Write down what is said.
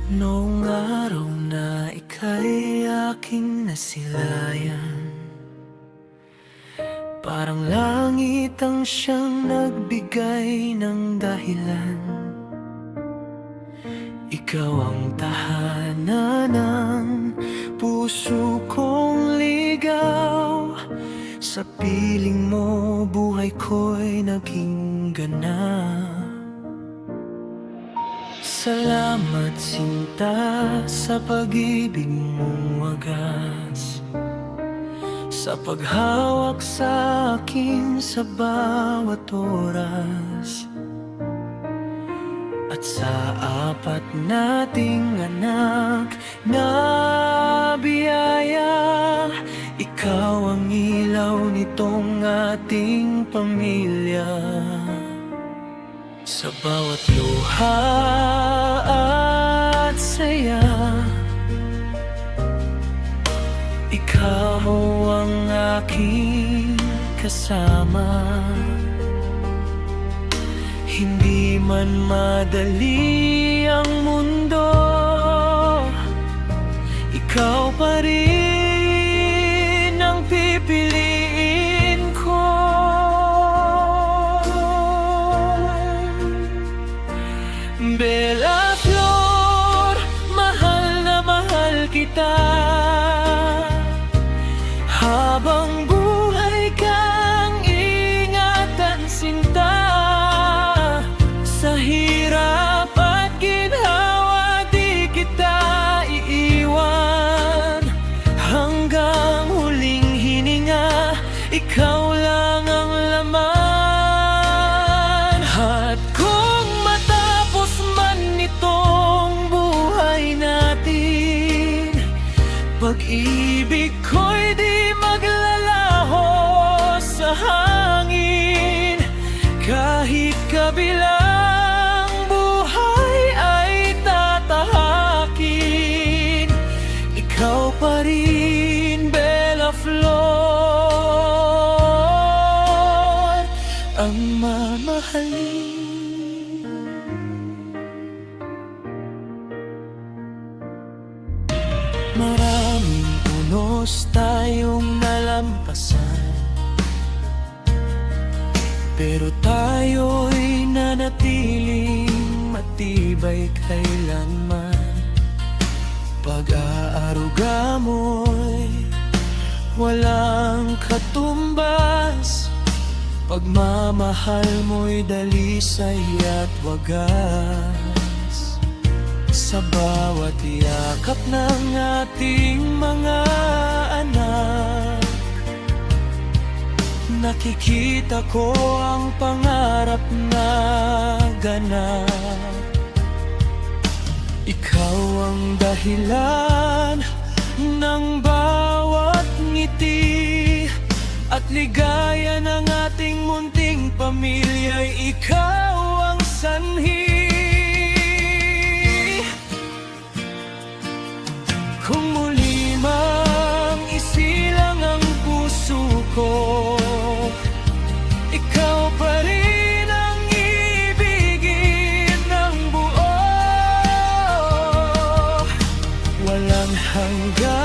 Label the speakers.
Speaker 1: Noong araw na ika'y aking nasilayan, parang langit ang siyang nagbigay ng dahilan. Ikaw ang tahanan ng puso kong ligaw. Sa piling mo buhay ko'y naging ganap. Salamat sinta sa pag-ibig mong wagas, sa paghawak sa akin sa bawat oras, at sa apat nating anak na biyaya. Ikaw ang ilaw nitong ating pamilya. Sa bawat luha at saya, ikaw ang aking kasama. Hindi man madali ang mundo, ikaw pa rin ang pipiliin ko. Bella Flor, mahal na mahal kita. Habang buhay kang ingatan sinta. Sa hirap at ginhawa di kita iiwan. Hanggang huling hininga, ikaw lang ang laman. At kung matapos man itong buhay natin, pag-ibig ko'y di maglalaho sa hangin. Kahit kabilang buhay ay tatahakin, ikaw pa rin, Bella Flor, ang mamahalin. Maraming unos tayong nalampasan, pero tayo'y nanatiling matibay kailanman. Pag-aaruga mo'y walang katumbas, pagmamahal mo'y dalisay at wagas. Sa bawat yakap ng ating mga anak, nakikita ko ang pangarap na ganap. Ikaw ang dahilan ng bawat ngiti, at ligaya ng ating munting pamilya'y ikaw ang sanhi. Kung muli mang isilang ang puso ko, ikaw pa rin ang ibigin ng buo. Walang hanggan